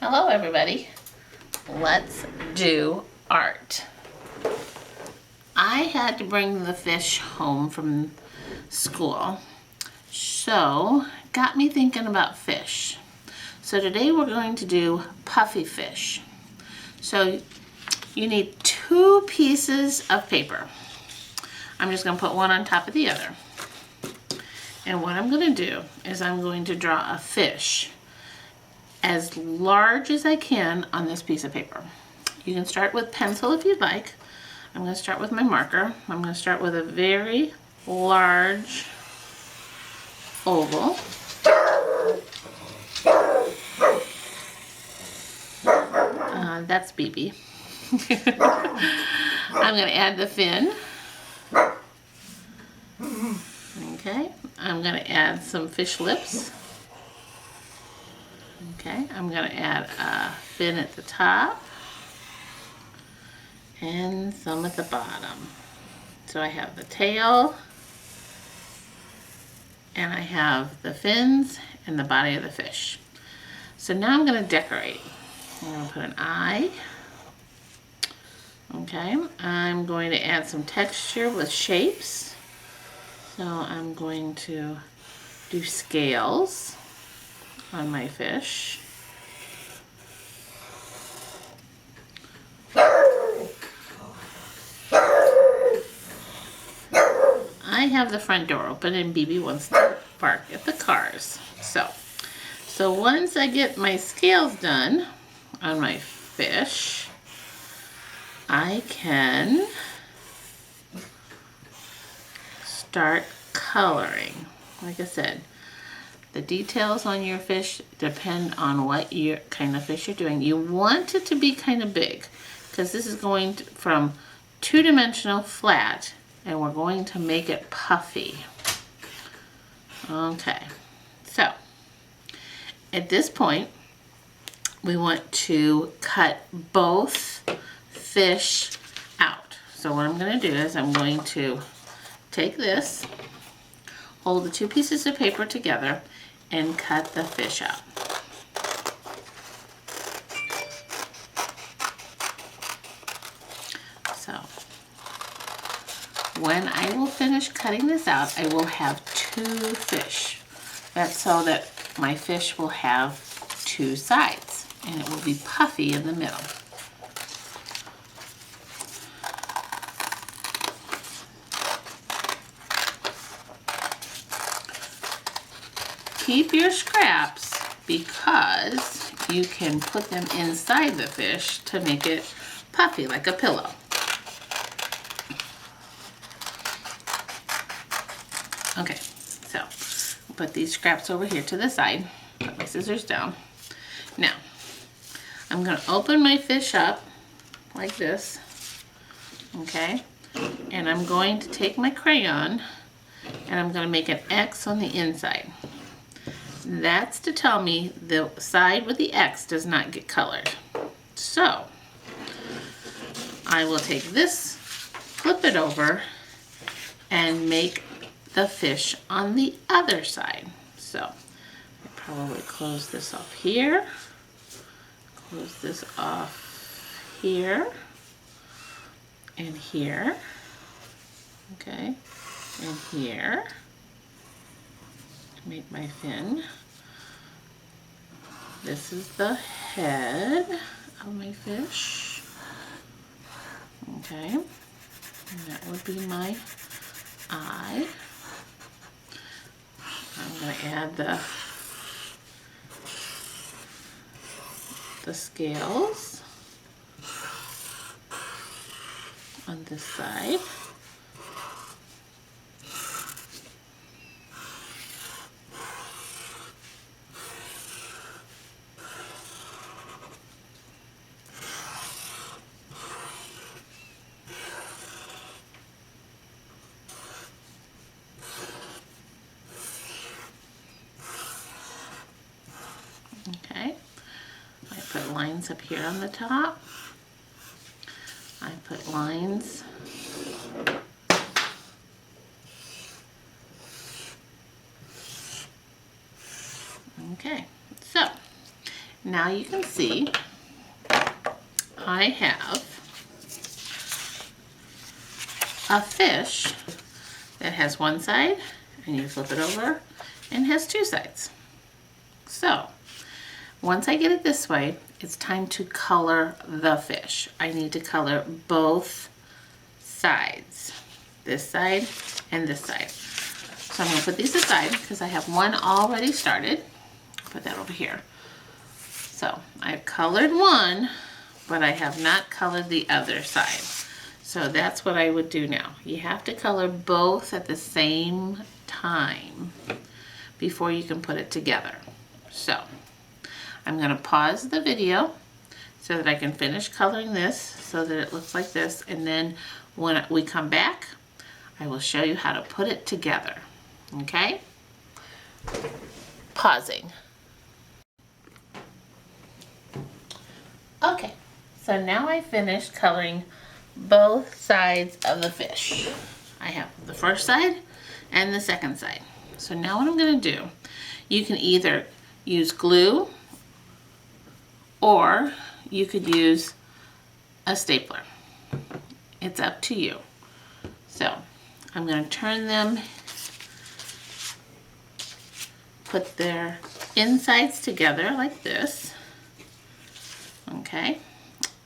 Hello everybody. Let's do art. I had to bring the fish home from school, so got me thinking about fish. So today we're going to do puffy fish. So you need 2 pieces of paper. I'm just going to put one on top of the other. And what I'm going to do is I'm going to draw a fish as large as I can on this piece of paper. You can start with pencil if you'd like. I'm going to start with my marker. I'm going to start with a very large oval. That's BB. I'm going to add the fin. Okay, I'm going to add some fish lips. Okay, I'm going to add a fin at the top and some at the bottom. So I have the tail, and I have the fins and the body of the fish. So now I'm going to decorate. I'm going to put an eye. Okay, I'm going to add some texture with shapes. So I'm going to do scales on my fish. I have the front door open and BB wants to bark at the cars. So once I get my scales done on my fish, I can start coloring. Like I said, the details on your fish depend on what kind of fish you're doing. You want it to be kind of big because this is going from 2-dimensional flat and we're going to make it puffy. Okay, so at this point we want to cut both fish out. So what I'm going to do is I'm going to take this, hold the 2 pieces of paper together, and cut the fish out. So when I will finish cutting this out, I will have 2 fish. That's so that my fish will have 2 sides and it will be puffy in the middle. Keep your scraps because you can put them inside the fish to make it puffy like a pillow. Okay, so I'll put these scraps over here to the side. Put my scissors down. Now, I'm going to open my fish up like this. Okay, and I'm going to take my crayon and I'm going to make an X on the inside. That's to tell me the side with the X does not get colored. So I will take this, flip it over, and make the fish on the other side. So I probably close this off here, close this off here, and here, okay, and here. Make my fin. This is the head of my fish. Okay, and that would be my eye. I'm going to add the scales on this side. Okay, I put lines up here on the top. I put lines Okay, so now you can see I have a fish that has one side, and you flip it over, and has two sides. So, once I get it this way, it's time to color the fish. I need to color both sides, this side and this side. So I'm going to put these aside because I have one already started. Put that over here. So I've colored one, but I have not colored the other side. So that's what I would do now. You have to color both at the same time before you can put it together. So I'm going to pause the video so that I can finish coloring this so that it looks like this, and then when we come back, I will show you how to put it together. Okay? Pausing. Okay, so now I finished coloring both sides of the fish. I have the first side and the second side. So now what I'm going to do, you can either use glue or you could use a stapler. It's up to you. So I'm going to turn them, put their insides together like this. Okay,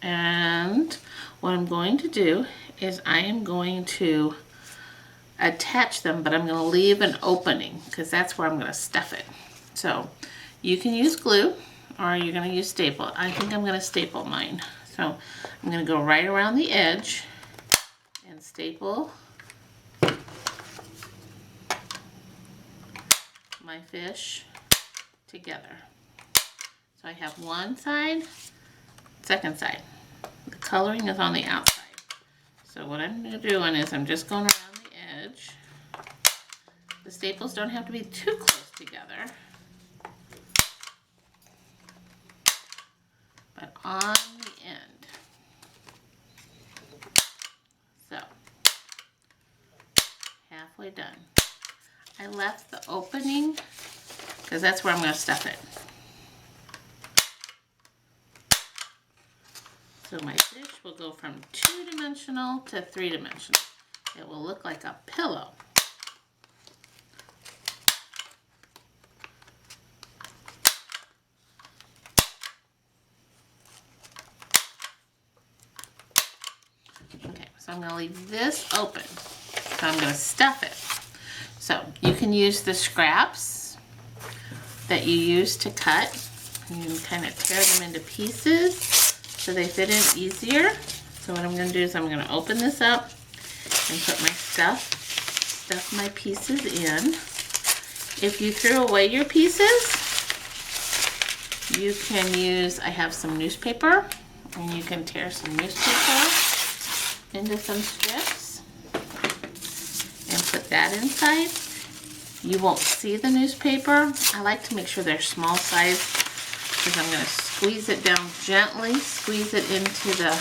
and what I'm going to do is I am going to attach them, but I'm going to leave an opening because that's where I'm going to stuff it. So you can use glue or you're going to use staple. I think I'm going to staple mine. So I'm going to go right around the edge and staple my fish together. So I have one side, second side. The coloring is on the outside. So what I'm doing is I'm just going around the edge. The staples don't have to be too close together, but on the end. So, halfway done. I left the opening because that's where I'm going to stuff it. So my fish will go from 2-dimensional to 3-dimensional. It will look like a pillow. Okay, so I'm going to leave this open. So I'm going to stuff it. So you can use the scraps that you use to cut. You can kind of tear them into pieces so they fit in easier. So what I'm going to do is I'm going to open this up and put my stuff my pieces in. If you threw away your pieces, you can use, I have some newspaper, and you can tear some newspaper into some strips and put that inside. You won't see the newspaper. I like to make sure they're small size because I'm going to squeeze it down gently, squeeze it into the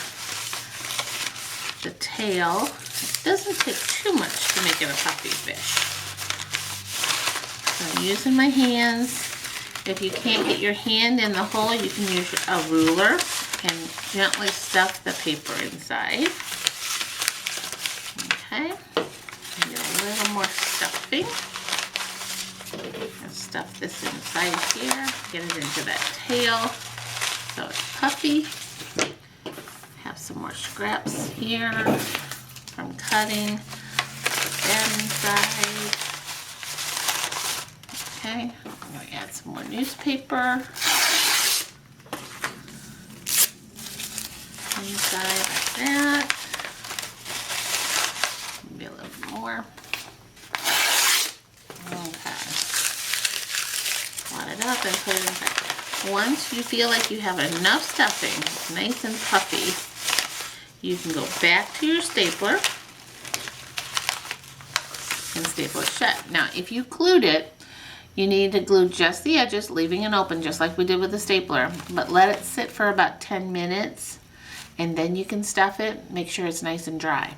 tail. It doesn't take too much to make it a puffy fish. So I'm using my hands. If you can't get your hand in the hole, you can use a ruler and gently stuff the paper inside. Okay, get a little more stuffing. I'll stuff this inside here, get it into that tail so it's puffy. Have some more scraps here from cutting. Put that inside. Okay, I'm going to add some more newspaper. Inside like that. Maybe a little more. Okay. Wad it up and put it inside. Once you feel like you have enough stuffing, it's nice and puffy, you can go back to your stapler and staple it shut. Now, if you glued it, you need to glue just the edges, leaving it open just like we did with the stapler, but let it sit for about 10 minutes and then you can stuff it. Make sure it's nice and dry.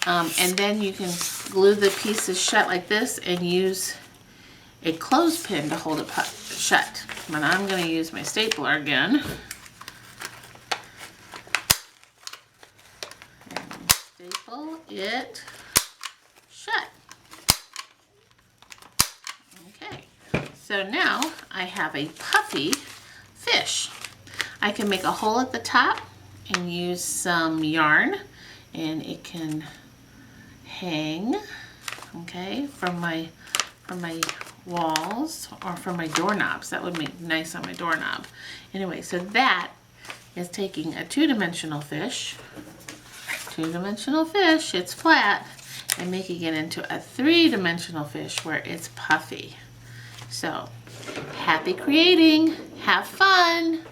And then you can glue the pieces shut like this and use a clothespin to hold it shut. But I'm going to use my stapler again. And staple it shut. Okay, so now I have a puffy fish. I can make a hole at the top and use some yarn, and it can hang, okay, from my walls or from my doorknobs. That would make nice on my doorknob. Anyway, so that is taking a two-dimensional fish, it's flat, and making it into a three-dimensional fish where it's puffy. So, happy creating, have fun!